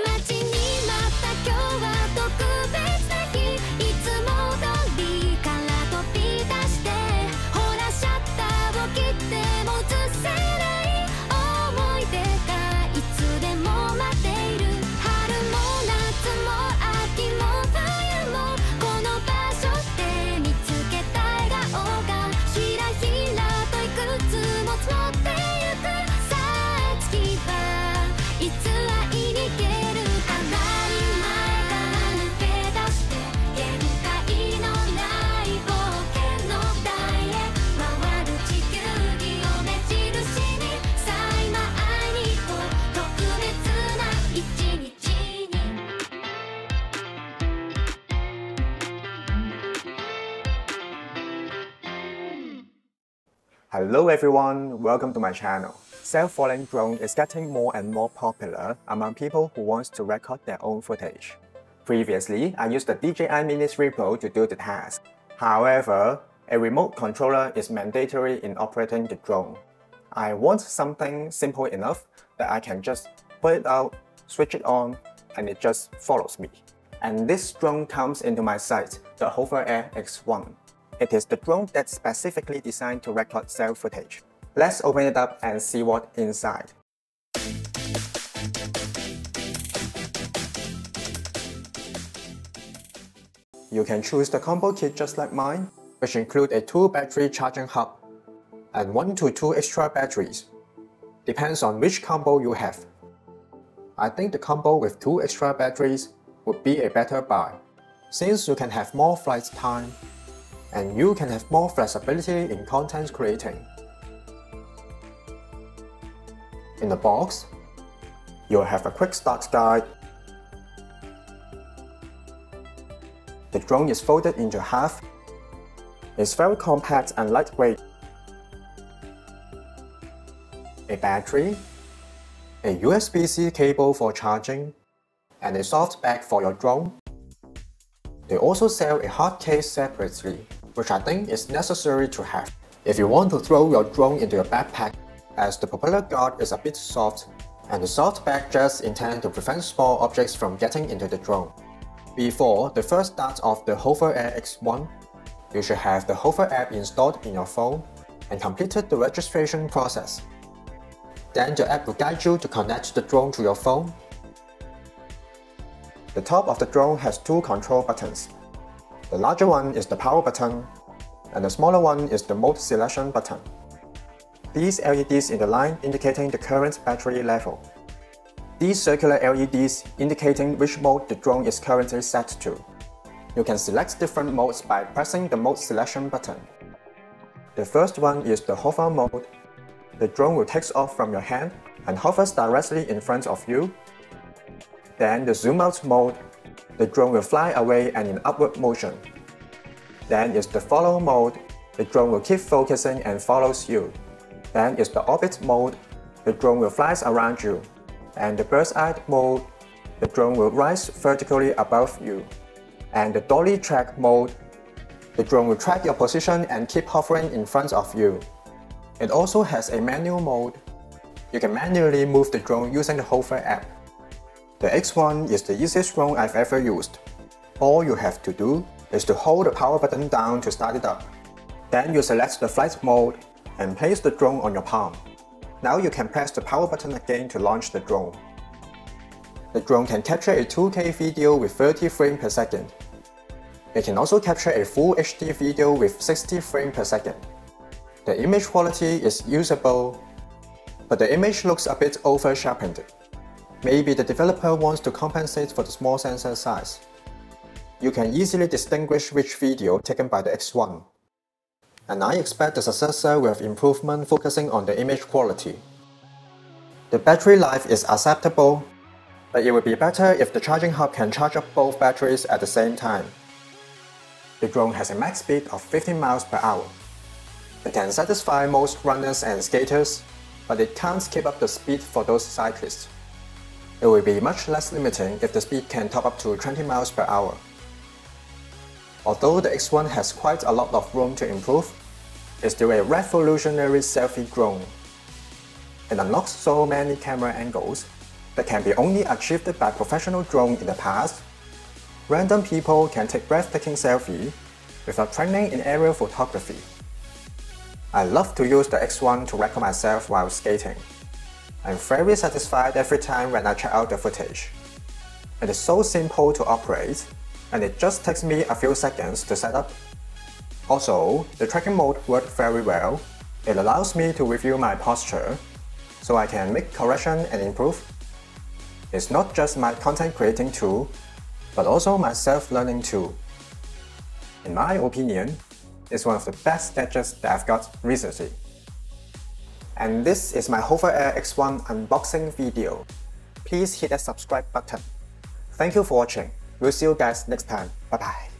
待ちに待った今日は特別な日いつも通りから飛び出してほらシャッターを切っても映せない思い出がいつでも待っている春も夏も秋も冬もこの場所で見つけた笑顔がひらひらといくつも積もってゆくさあ次はいつ会いに行けるかなり前から抜け出して限界のない冒険の台へ回る地球儀を目印にさあ今会いに行こう特別な一日にHello everyone, welcome to my channel. Self-flying drone is getting more and more popular among people who want to record their own footage. Previously, I used the DJI Mini 3 Pro to do the task. However, a remote controller is mandatory in operating the drone. I want something simple enough that I can just put it out, switch it on, and it just follows me. And this drone comes into my sight, the HoverAir X1. It is the drone that's specifically designed to record self-footage. Let's open it up and see what's inside. You can choose the combo kit just like mine, which include a 2-battery charging hub and 1 to 2 extra batteries. Depends on which combo you have. I think the combo with 2 extra batteries would be a better buy, since you can have more flight time and you can have more flexibility in content creating. In the box, you'll have a quick start guide. The drone is folded into half. It's very compact and lightweight. A battery, a USB-C cable for charging, and a soft bag for your drone. They also sell a hard case separately, which I think is necessary to have if you want to throw your drone into your backpack, as the propeller guard is a bit soft and the soft bag just intended to prevent small objects from getting into the drone. Before the first start of the HoverAir X1, you should have the Hover app installed in your phone and completed the registration process. Then the app will guide you to connect the drone to your phone. The top of the drone has 2 control buttons. The larger one is the power button, and the smaller one is the mode selection button. These LEDs in the line indicating the current battery level. These circular LEDs indicating which mode the drone is currently set to. You can select different modes by pressing the mode selection button. The first one is the hover mode. The drone will take off from your hand and hovers directly in front of you. Then the zoom out mode. The drone will fly away and in upward motion. Then is the follow mode. The drone will keep focusing and follows you. Then is the orbit mode. The drone will fly around you. And the bird's eye mode. The drone will rise vertically above you. And the dolly track mode. The drone will track your position and keep hovering in front of you. It also has a manual mode. You can manually move the drone using the Hover app. The X1 is the easiest drone I've ever used. All you have to do is to hold the power button down to start it up. Then you select the flight mode and place the drone on your palm. Now you can press the power button again to launch the drone. The drone can capture a 2K video with 30 frames per second. It can also capture a full HD video with 60 frames per second. The image quality is usable, but the image looks a bit over-sharpened. Maybe the developer wants to compensate for the small sensor size. You can easily distinguish which video taken by the X1. And I expect the successor will have improvement focusing on the image quality. The battery life is acceptable, but it would be better if the charging hub can charge up both batteries at the same time. The drone has a max speed of 15 miles per hour. It can satisfy most runners and skaters, but it can't keep up the speed for those cyclists. It will be much less limiting if the speed can top up to 20 miles per hour. Although the X1 has quite a lot of room to improve, it's still a revolutionary selfie drone. It unlocks so many camera angles that can be only achieved by professional drones in the past, random people can take breathtaking selfies without training in aerial photography. I love to use the X1 to record myself while skating. I'm very satisfied every time when I check out the footage. It is so simple to operate, and it just takes me a few seconds to set up. Also, the tracking mode worked very well. It allows me to review my posture, so I can make correction and improve. It's not just my content creating tool, but also my self-learning tool. In my opinion, it's one of the best gadgets that I've got recently. And this is my HoverAir X1 unboxing video. Please hit that subscribe button. Thank you for watching. We'll see you guys next time. Bye bye.